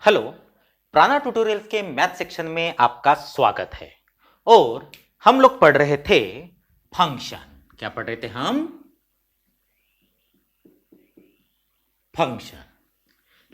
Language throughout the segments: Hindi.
हेलो। प्राणा ट्यूटोरियल्स के मैथ सेक्शन में आपका स्वागत है। और हम लोग पढ़ रहे थे फंक्शन। क्या पढ़ रहे थे हम? फंक्शन।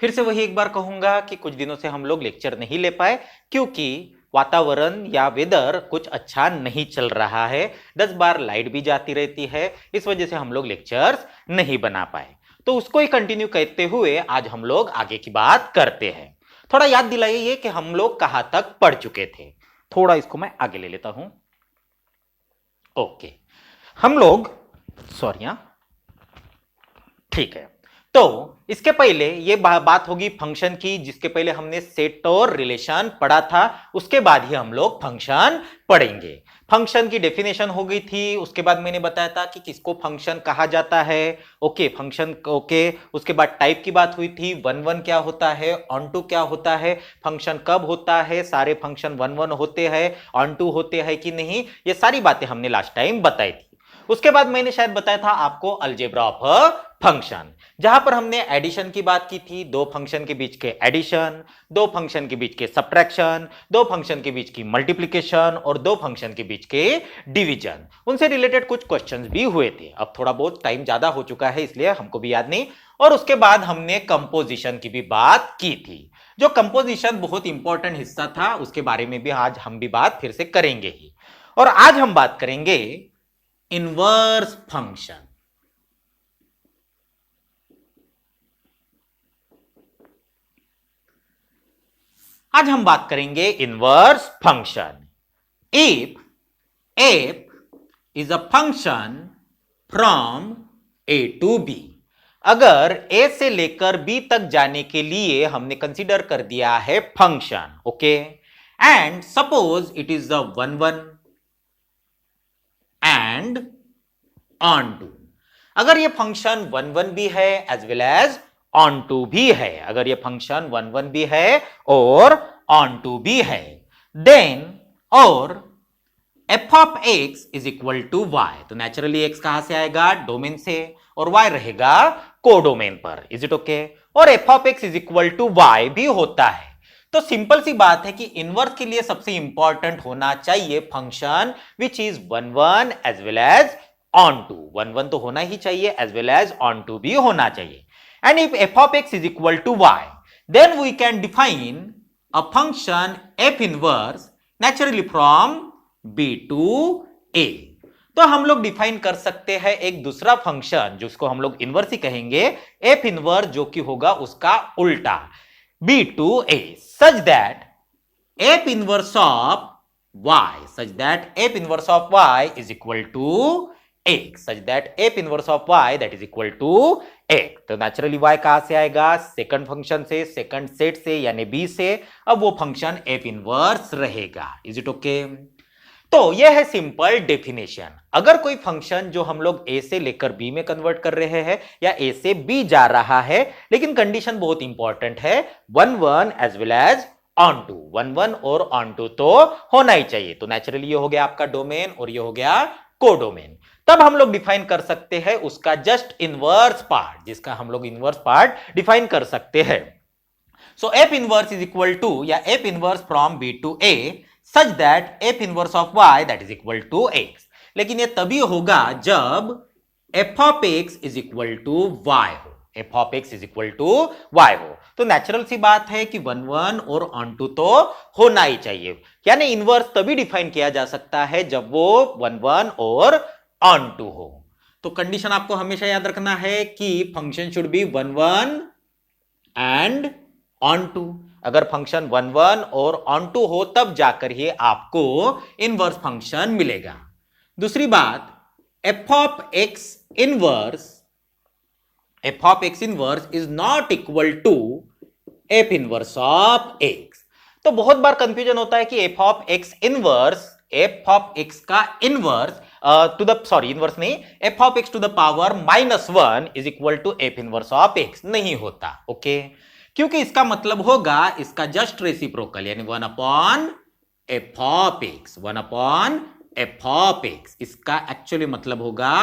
फिर से वही एक बार कहूंगा कि कुछ दिनों से हम लोग लेक्चर नहीं ले पाए क्योंकि वातावरण या वेदर कुछ अच्छा नहीं चल रहा है। 10 बार लाइट भी जाती रहती है, इस वजह से हम लोग लेक्चर्स नहीं बना पाए। तो उसको ही कंटिन्यू करते हुए आज हम लोग आगे की बात करते हैं। थोड़ा याद दिलाइए कि हम लोग कहां तक पढ़ चुके थे। थोड़ा इसको मैं आगे ले लेता हूं। ओके, हम लोग सॉरी, ठीक है। तो इसके पहले ये बात होगी फंक्शन की, जिसके पहले हमने सेट और रिलेशन पढ़ा था। उसके बाद ही हम लोग फंक्शन पढ़ेंगे। फंक्शन की डेफिनेशन हो गई थी, उसके बाद मैंने बताया था कि किसको फंक्शन कहा जाता है। Okay, function okay. उसके बाद टाइप की बात हुई थी, वन वन क्या होता है, ऑन टू क्या होता है, फंक्शन कब होता है, सारे फंक्शन वन वन होते हैं, ऑन टू होते हैं कि नहीं, ये सारी बातें हमने लास्ट टाइम बताई थी। उसके बाद मैंने शायद बताया था आपको अलजेब्रा ऑफ फंक्शन, जहां पर हमने एडिशन की बात की थी, दो फंक्शन के बीच के एडिशन, दो फंक्शन के बीच के सब्ट्रैक्शन, दो फंक्शन के बीच की मल्टीप्लिकेशन और दो फंक्शन के बीच के डिवीजन। उनसे रिलेटेड कुछ क्वेश्चंस भी हुए थे। अब थोड़ा बहुत टाइम ज्यादा हो चुका है इसलिए हमको भी याद नहीं। और उसके बाद हमने कंपोजिशन की भी बात की थी। जो कंपोजिशन बहुत इंपॉर्टेंट हिस्सा था, उसके बारे में भी आज हम भी बात फिर से करेंगे ही। और आज हम बात करेंगे इनवर्स फंक्शन। आज हम बात करेंगे inverse function. If is a function from A to B, अगर ए से लेकर बी तक जाने के लिए हमने कंसीडर कर दिया है function, okay, and suppose it is a one one and onto. अगर ये फंक्शन वन वन भी है as well as onto भी है, अगर ये फंक्शन वन वन भी है और ऑन टू भी है, देन और f of x is equal to y. तो नेचुरली एक्स कहां से आएगा? डोमेन से, और वाई रहेगा कोडोमेन पर। Is it okay? और f of x is equal to y भी होता है। तो सिंपल सी बात है कि इनवर्स के लिए सबसे इंपॉर्टेंट होना चाहिए function which is one one as well as onto. One one तो होना ही चाहिए as well as onto भी होना चाहिए। And if f of x is equal to y, then we can define a function f inverse naturally from B to A. तो हम लोग डिफाइन कर सकते हैं एक दूसरा फंक्शन जिसको हम लोग इनवर्स ही कहेंगे, एफ इनवर्स, जो कि होगा उसका उल्टा, B to A, such that f inverse of y, such that f inverse of y is equal to x, such that f inverse of y that is equal to x। तो नेचुरली y कहां से आएगा? सेकंड फंक्शन से, सेकंड सेट से, यानी b से। अब वो फंक्शन f इनवर्स रहेगा। Is it okay? तो यह है सिंपल डेफिनेशन। अगर कोई फंक्शन जो हम लोग a से लेकर b में कन्वर्ट कर रहे हैं या a से b जा रहा है, लेकिन कंडीशन बहुत इंपॉर्टेंट है, one one as well as onto, one one और ऑन टू तो होना ही चाहिए। तो नेचुरली ये हो गया आपका डोमेन और ये हो गया कोडोमेन। तब हम लोग डिफाइन कर सकते हैं उसका जस्ट इनवर्स पार्ट, जिसका हम लोग इनवर्स पार्ट डिफाइन कर सकते हैं। So f inverse is equal to, या f inverse from B to A, such that f inverse of y that is equal to x. लेकिन ये तभी होगा जब f of x is equal to y हो, f of x is equal to y हो। तो नेचुरल सी बात है कि वन वन और ऑन टू तो होना ही चाहिए। यानी इनवर्स तभी डिफाइन किया जा सकता है जब वो वन वन और ऑन टू हो। तो कंडीशन आपको हमेशा याद रखना है कि function should be one one and onto. अगर फंक्शन वन वन और ऑन टू हो तब जाकर ही आपको इनवर्स फंक्शन मिलेगा। दूसरी बात, F of x inverse, f of x inverse is not equal to f inverse of x। तो बहुत बार कंफ्यूजन होता है कि f of x inverse, f of x का inverse two the, sorry inverse नहीं, f of x to the power -1 is equal to f inverse of x नहीं होता। ओके, क्योंकि इसका मतलब होगा इसका जस्ट रेसिप्रोकल, यानी 1 upon f of x, 1 upon f of x। इसका एक्चुअली मतलब होगा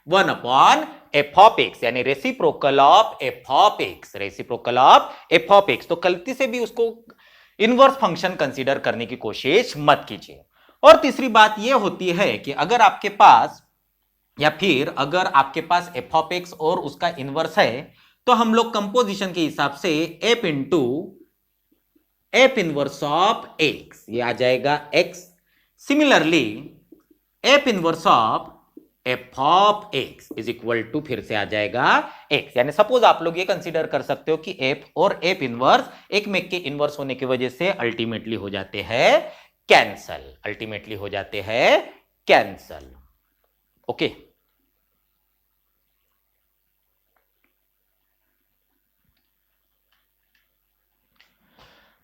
1 अपॉन एफ ऑफ एक्स यानी reciprocal of f of x, reciprocal of f of x. तो गलती से भी उसको इनवर्स फंक्शन कंसीडर करने की कोशिश मत कीजिए। और तीसरी बात यह होती है कि अगर आपके पास या फिर अगर आपके पास एफ ऑफ एक्स और उसका इनवर्स है तो हम लोग कंपोजिशन के हिसाब से f into f inverse of x ये आ जाएगा x. Similarly f inverse of f of x is equal to फिर से आ जाएगा एक्स। यानी सपोज आप लोग ये कंसीडर कर सकते हो कि एफ और एफ इनवर्स एक में के इनवर्स होने की वजह से अल्टीमेटली हो जाते हैं कैंसल, अल्टीमेटली हो जाते हैं कैंसल। ओके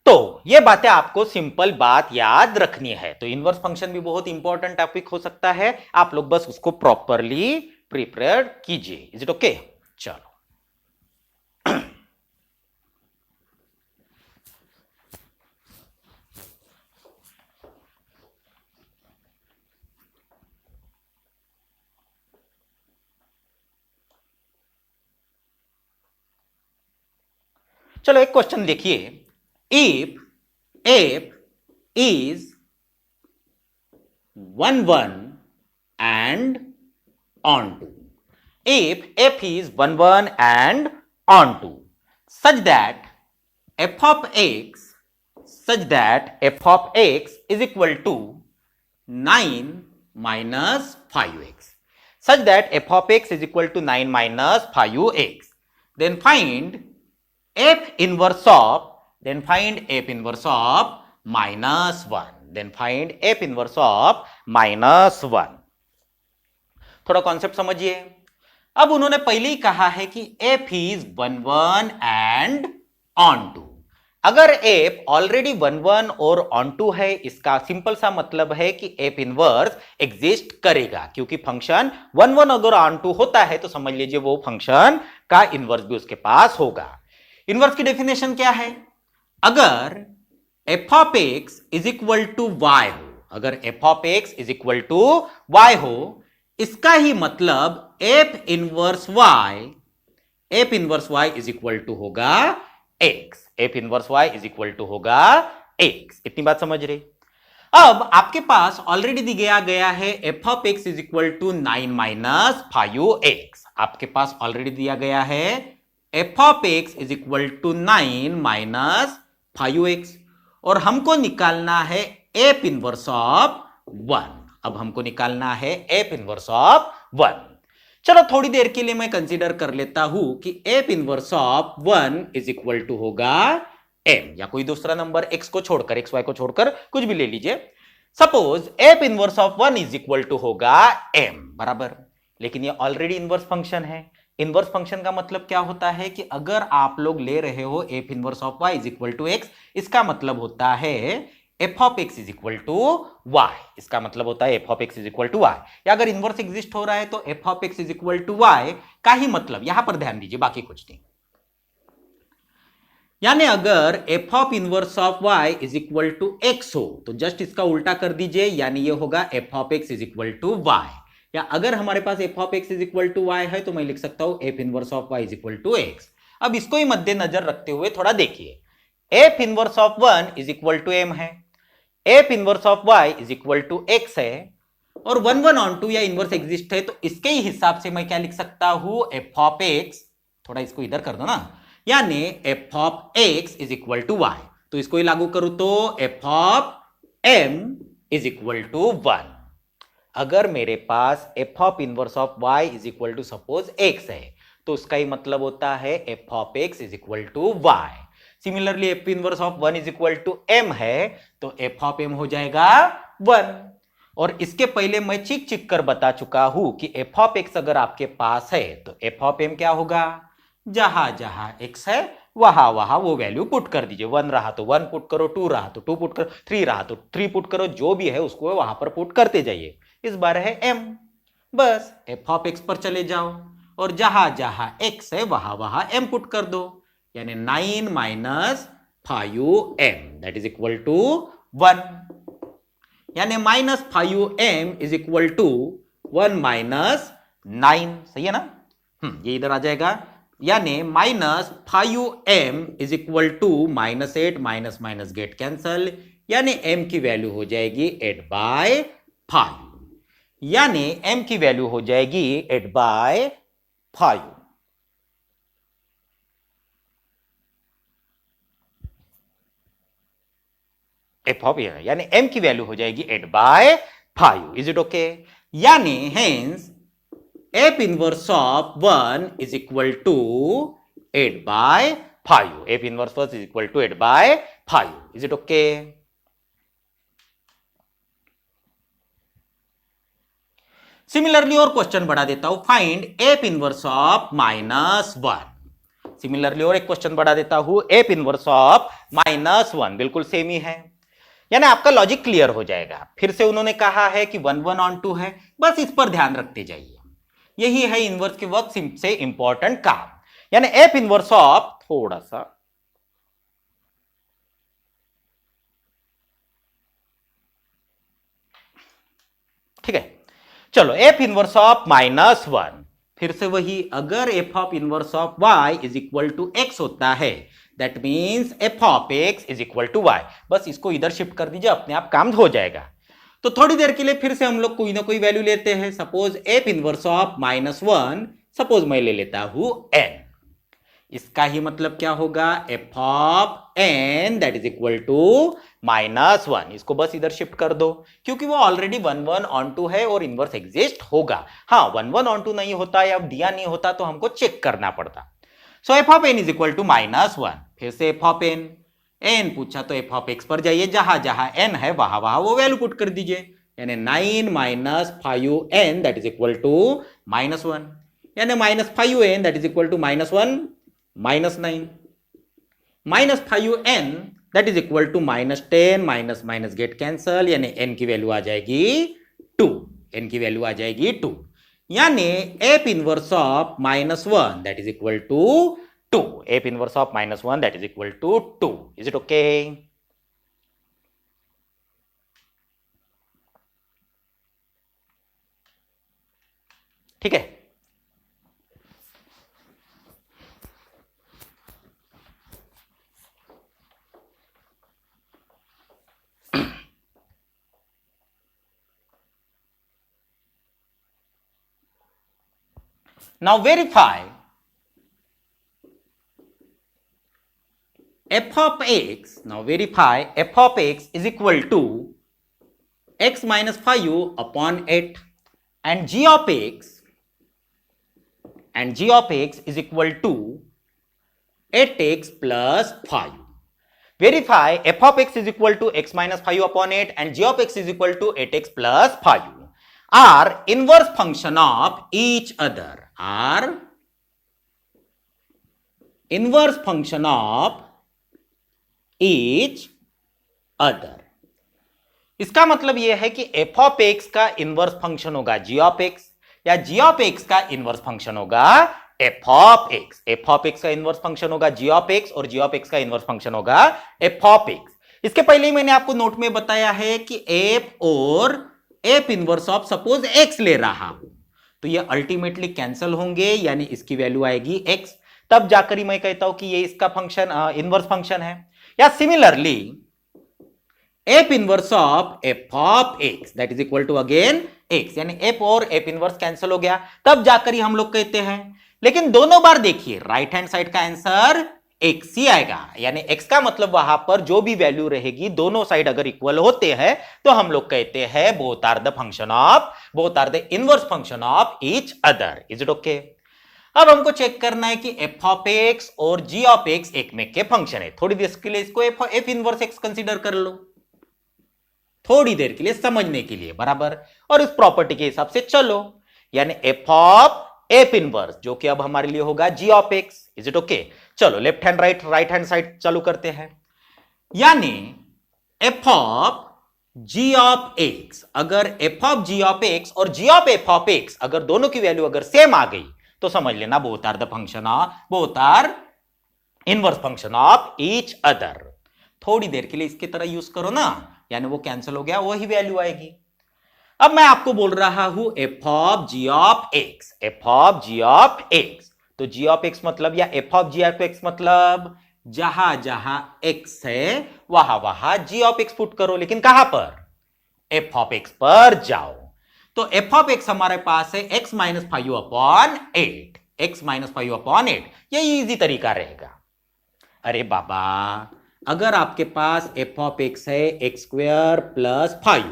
तो ये बातें आपको सिंपल बात याद रखनी है। तो इनवर्स फंक्शन भी बहुत इंपॉर्टेंट टॉपिक हो सकता है, आप लोग बस उसको प्रॉपरली प्रिपेयर कीजिए। Is it okay? चलो चलो एक क्वेश्चन देखिए। If F is 1 1 and onto, if f is 1 1 and onto such that f of x is equal to 9 minus 5x, such that f of x is equal to 9 minus 5x, then find f inverse of minus 1, then find f inverse of minus 1। थोड़ा कॉन्सेप्ट समझिए। अब उन्होंने पहले ही कहा है कि f is 1 1 and onto। अगर f ऑलरेडी 1 1 और onto है, इसका सिंपल सा मतलब है कि f इनवर्स एग्जिस्ट करेगा, क्योंकि फंक्शन 1 1 अगर onto होता है तो समझ लीजिए वो फंक्शन का इनवर्स भी उसके पास होगा। इनवर्स की डेफिनेशन क्या है? अगर f of x is equal to y हो, अगर f of x is equal to y हो, इसका ही मतलब f inverse y is equal to होगा x, f inverse y is equal to होगा x। इतनी बात समझ रहे? अब आपके पास ऑलरेडी दिया गया है f of x is equal to 9 minus 5x। आपके पास ऑलरेडी दिया गया है f of x is equal to 9 minus 5x और हमको निकालना है f इनवर्स ऑफ 1। अब हमको निकालना है f इनवर्स ऑफ 1। चलो थोड़ी देर के लिए मैं कंसीडर कर लेता हूं कि f inverse of 1 is equal to होगा m, या कोई दूसरा नंबर x को छोड़कर, xy को छोड़कर कुछ भी ले लीजिए। Suppose f inverse of 1 is equal to होगा m बराबर, लेकिन ये ऑलरेडी इनवर्स फंक्शन है। इनवर्स फंक्शन का मतलब क्या होता है कि अगर आप लोग ले रहे हो f inverse of y is equal to x, इसका मतलब होता है f of x is equal to y, इसका मतलब होता है f of x is equal to y। या अगर इनवर्स एग्जिस्ट हो रहा है तो f of x is equal to y का ही मतलब, यहां पर ध्यान दीजिए, बाकी कुछ नहीं। यानी अगर f of inverse of y is equal to x हो तो जस्ट इसका उल्टा कर दीजिए, यानी ये होगा f of x is equal to y। या अगर हमारे पास f of x is equal to y है तो मैं लिख सकता हूं f inverse of y is equal to x। अब इसको ही मद्देनजर रखते हुए थोड़ा देखिए, f inverse of 1 is equal to m है, f inverse of y is equal to x है, और 1 1 onto या इनवर्स एग्जिस्ट है, तो इसके ही हिसाब से मैं क्या लिख सकता हूं, f ऑफ x, थोड़ा इसको इधर कर दो ना, यानी f of x is equal to y। तो इसको ही लागू करूं तो f of m is equal to 1। अगर मेरे पास f of inverse of y is equal to suppose x है तो उसका ही मतलब होता है f of x is equal to y। Similarly f inverse of 1 is equal to m है तो f ऑफ m हो जाएगा 1। और इसके पहले मैं चिक चिक कर बता चुका हूं कि f ऑफ x अगर आपके पास है तो f ऑफ m क्या होगा, जहां जहां x है वहां वहां वो वैल्यू पुट कर दीजिए। 1 रहा तो 1 पुट करो, 2 रहा तो 2 पुट करो, 3 रहा तो 3 पुट करो, जो भी है उसको वहां पर पुट करते जाइए। इस बार है m, बस f ऑफ x पर चले जाओ और जहां जहां x है वहां वहां m पुट कर दो, यानी 9 minus 5m that is equal to 1, यानी minus 5m is equal to 1 minus 9। सही है ना? ये इधर आ जाएगा, यानी -5m is equal to -8 minus minus get cancel, यानी m की वैल्यू हो जाएगी 8/5, यानी m की वैल्यू हो जाएगी 8/5। एफ ऑफ यानी m की वैल्यू हो जाएगी 8/5। Is it okay? यानी hence f inverse of 1 is equal to 8/5। f inverse 1 is equal to 8/5। Is it okay? Similarly और क्वेश्चन बढ़ा देता हूं, find f inverse of -1। Similarly और एक क्वेश्चन बढ़ा देता हूं, f इनवर्स ऑफ -1 बिल्कुल सेम ही है, यानी आपका लॉजिक क्लियर हो जाएगा। फिर से उन्होंने कहा है कि 1 1 ऑन 2 है, बस इस पर ध्यान रखते जाइए, यही है इनवर्स के वक्त से इंपॉर्टेंट काम। यानी f इनवर्स ऑफ, थोड़ा सा ठीक है, चलो f इनवर्स ऑफ -1, फिर से वही, अगर f of inverse of y is equal to x होता है, that means f of x is equal to y। बस इसको इधर शिफ्ट कर दीजिए, अपने आप काम हो जाएगा। तो थोड़ी देर के लिए फिर से हम लोग कोई ना कोई वैल्यू लेते हैं। Suppose f inverse of -1, suppose मैं ले लेता हूं n। इसका ही मतलब क्या होगा, f of n that is equal to -1। इसको बस इधर शिफ्ट कर दो, क्योंकि वो ऑलरेडी 1 1 ऑन 2 है और इनवर्स एग्जिस्ट होगा। हाँ, 1 1 ऑन 2 नहीं होता या दिया नहीं होता तो हमको चेक करना पड़ता। So f of n is equal to -1। फिर से f ऑफ n पूछा तो f ऑफ x पर जाइए, जहां जहां n है वहां वहां वो वैल्यू पुट कर दीजिए, यानी 9 minus 5n that is equal to -1, यानी -5n that is equal to -1 -9, -5n that is equal to -10 minus minus get cancel, यानी n की वैल्यू आ जाएगी 2। n की वैल्यू आ जाएगी 2, यानी f inverse of -1 that is equal to 2। f inverse of -1 that is equal to 2। Is it okay? ठीक है। Now verify f of x. Now verify f of x is equal to x minus 5 upon 8 and g of x is equal to 8x plus 5. Verify f of x is equal to x minus 5 upon 8 and g of x is equal to 8x plus 5 are inverse function of each other. Are inverse function of each other. इसका मतलब यह है कि f of x का इनवर्स फंक्शन होगा g of x, या g of x का इनवर्स फंक्शन होगा f of x। f of x का इनवर्स फंक्शन होगा g of x और g of x का इनवर्स फंक्शन होगा f of x। इसके पहले ही मैंने आपको नोट में बताया है कि f और f inverse of suppose x ले रहा हूं तो ये अल्टीमेटली कैंसिल होंगे, यानी इसकी वैल्यू आएगी x, तब जाकर ही मैं कहता हूं कि ये इसका फंक्शन इनवर्स फंक्शन है। या similarly f inverse of f of x that is equal to again x, यानी f और f इनवर्स कैंसिल हो गया, तब जाकर ही हम लोग कहते हैं। लेकिन दोनों बार देखिए राइट हैंड साइड का आंसर x ही आएगा, यानी x का मतलब वहां पर जो भी वैल्यू रहेगी दोनों साइड अगर इक्वल होते हैं तो हम लोग कहते हैं both are the inverse function of each other. Is it okay? अब हमको चेक करना है कि f ऑफ x और g ऑफ x एक में के फंक्शन है। थोड़ी देर के लिए इसको f इनवर्स x कंसीडर कर लो, थोड़ी देर के लिए समझने के लिए बराबर, और इस प्रॉपर्टी के हिसाब से चलो, यानी f ऑफ f इनवर्स जो कि अब हमारे लिए होगा g of x। Is it okay? चलो left hand right hand side चालू करते हैं, यानी f of g of x, अगर f of g of x और g of f of x अगर दोनों की वैल्यू अगर सेम आ गई तो समझ लेना both are inverse function of each other. थोड़ी देर के लिए इसकी तरह यूज करो ना, यानी वो कैंसिल हो गया, वही वैल्यू आएगी। अब मैं आपको बोल रहा हूं f of g of x, f of g of x. तो जी ऑफ एक्स मतलब या f of g of x मतलब जहां जहां एक्स है वहां वहां जी ऑफ एक्स पुट करो, लेकिन कहां पर? एफ ऑफ एक्स पर जाओ। तो एफ ऑफ एक्स हमारे पास है एक्स माइनस 5/8, एक्स माइनस 5/8। यही इजी तरीका रहेगा। अरे बाबा, अगर आपके पास एफ ऑफ एक्स है एक्स स्क्वायर प्लस 5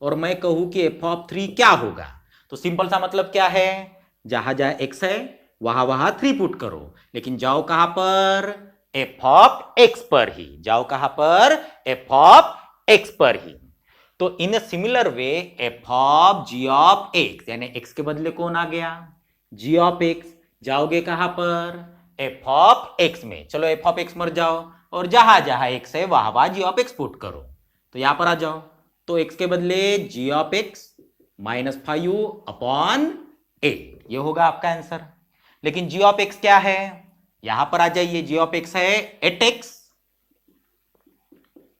और मैं कहूं कि एफ ऑफ 3 क्या होगा, तो सिंपल सा मतलब क्या है, जहां जहां एक्स है वहां वहां 3 पुट करो, लेकिन जाओ कहां पर? एफ ऑफ एक्स पर ही जाओ। कहां पर? एफ ऑफ एक्स पर ही। तो in a similar way f of g of x, यानी एक्स के बदले कौन आ गया? G of x. जाओगे कहां पर? एफ ऑफ एक्स में। चलो एफ ऑफ एक्स मर जाओ और जहां जहां एक्स है वहां वहां जी ऑफ एक्स पुट करो। तो यहां पर आ जाओ, तो एक्स के बदले जी ऑफ एक्स माइनस 5/8, ये होगा आपका आंसर। लेकिन जी ऑफ एक्स क्या है? यहां पर आ जाइए, जी ऑफ एक्स है 8x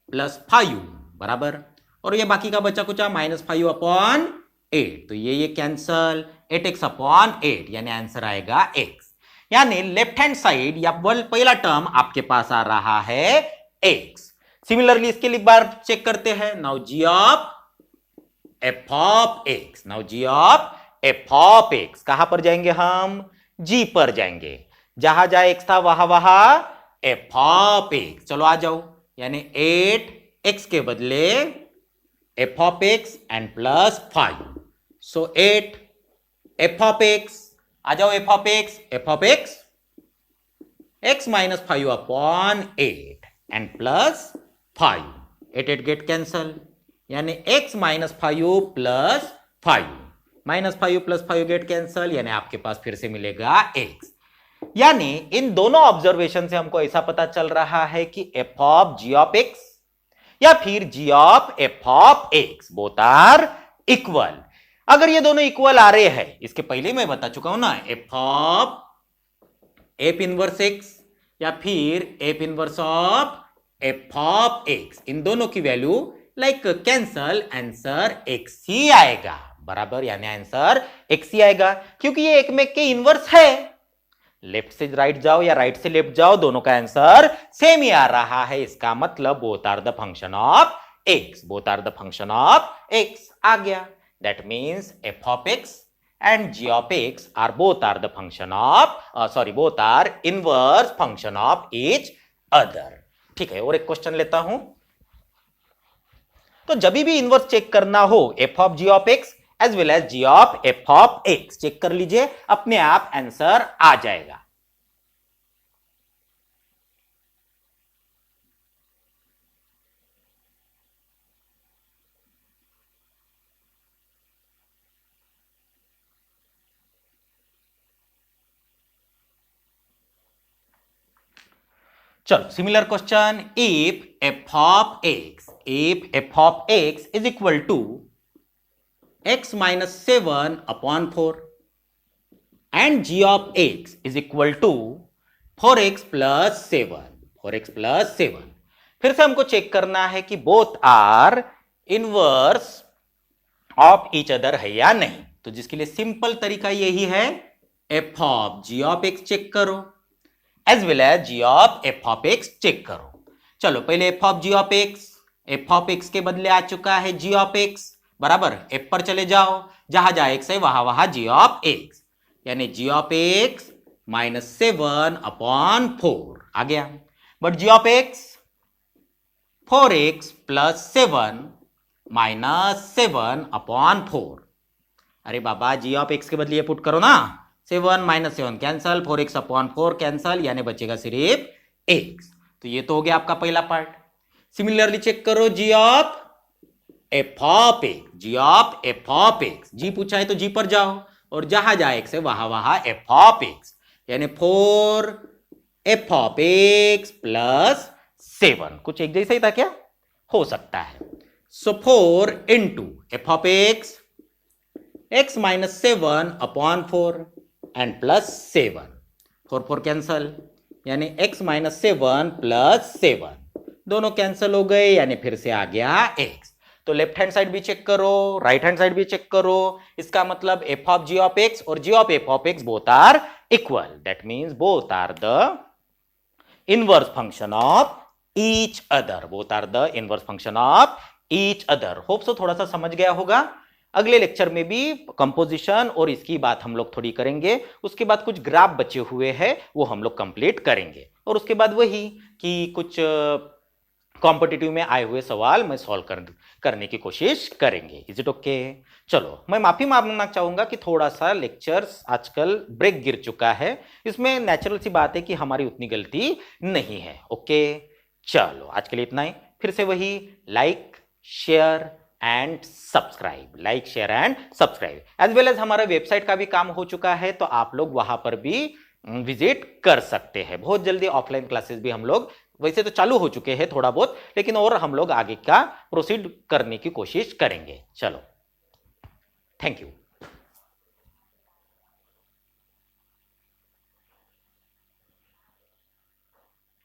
प्लस 5 बराबर, और ये बाकी का बचा कुचा -5/8, तो ये कैंसल, 8x/8, यानी आंसर आएगा x। यानी लेफ्ट हैंड साइड या पहला टर्म आपके पास आ रहा है x। सिमिलरली इसके लिए बार चेक करते हैं। Now g of f of x, now g of f of x, कहां पर जाएंगे हम? जी पर जाएंगे। जहां जहां एक्स था वहां वहां एफ ऑफ एक्स। चलो आ जाओ, यानी 8x के बदले f of x and plus 5, so 8 f of x. आ जाओ f of x, f of x x minus 5/8 and plus 5, 8 get cancel, यानी x minus 5 plus 5, -5 plus 5 get cancel, यानी आपके पास फिर से मिलेगा x। यानी इन दोनों ऑब्जर्वेशन से हमको ऐसा पता चल रहा है कि f of g of x या फिर g of f of x both are equal. अगर ये दोनों इक्वल आ रहे हैं, इसके पहले मैं बता चुका हूं ना, f of f inverse x या फिर f inverse of f of x, इन दोनों की value like cancel, answer x ही आएगा बराबर, यानी आंसर एक्स ही आएगा, क्योंकि ये एक में के इनवर्स है। लेफ्ट से राइट जाओ या राइट से लेफ्ट जाओ, दोनों का आंसर सेम ही आ रहा है। इसका मतलब both are the function of x, both are the function of x आ गया। That means f of x and g of x are both are the function of both are inverse function of each other। ठीक है, और एक क्वेश्चन लेता हूं। तो जब भी इनवर्स चेक करना हो f of g of x as well as g of f of x check कर लीजिए, अपने आप आंसर आ जाएगा। चलो similar question, if f of x is equal to x minus 7/4 and g of x is equal to 4x plus 7। फिर से हमको चेक करना है कि both are inverse of each other है या नहीं। तो जिसके लिए सिंपल तरीका यही है, f of g of x check करो as well as g of f of x check करो। चलो पहले f of g of x के बदले आ चुका है जी ऑफ एक्स बराबर, एफ पर चले जाओ, जहां जहां एक्स है वहां वहां जी ऑफ एक्स, यानी जी ऑफ एक्स माइनस 7/4 आ गया। But g of x 4x plus 7 minus 7/4। अरे बाबा, जी ऑफ एक्स के बदले ये पुट करो ना, 7 माइनस 7 कैंसल, 4x/4 कैंसल, यानी बचेगा सिर्फ x। तो ये तो हो गया आपका पहला पार्ट। सिमिलरली चेक करो g of f of x, g of f of x, जी पूछा है तो जी पर जाओ और जहां जहां एक्स है वहां वहां एफ ऑफ एक्स, यानी 4 एफ ऑफ एक्स प्लस 7। कुछ एक जैसा ही था क्या? हो सकता है। सो 4 into F of x minus 7/4 and plus 7, 4 cancel, यानी x माइनस 7 प्लस 7, दोनों कैंसल हो गए, यानी फिर से आ गया x। तो लेफ्ट हैंड साइड भी चेक करो, राइट हैंड साइड भी चेक करो। इसका मतलब f of g of x और g of f of x both are equal, that means both are the inverse function of each other, both are the inverse function of each other. Hope so थोड़ा सा समझ गया होगा। अगले लेक्चर में भी कंपोजिशन और इसकी बात हम लोग थोड़ी करेंगे, उसके बाद कुछ ग्राफ बचे हुए हैं वो हम लोग कंप्लीट करेंगे, और उसके बाद वही कि कुछ कॉम्पिटिटिव में आए हुए सवाल मैं सॉल्व करने की कोशिश करेंगे। Is it okay? चलो, मैं माफी मांगना चाहूंगा कि थोड़ा सा लेक्चर्स आजकल ब्रेक गिर चुका है, इसमें नेचुरल सी बात है कि हमारी उतनी गलती नहीं है। ओके, चलो आज के लिए इतना ही। फिर से वही like share and subscribe, like share and subscribe, as well as हमारा वेबसाइट का भी काम हो चुका है, तो आप लोग वहां पर भी विजिट कर सकते हैं। बहुत जल्दी ऑफलाइन क्लासेस भी हम लोग वैसे तो चालू हो चुके हैं थोड़ा बहुत, लेकिन और हम लोग आगे का प्रोसीड करने की कोशिश करेंगे। चलो, थैंक यू।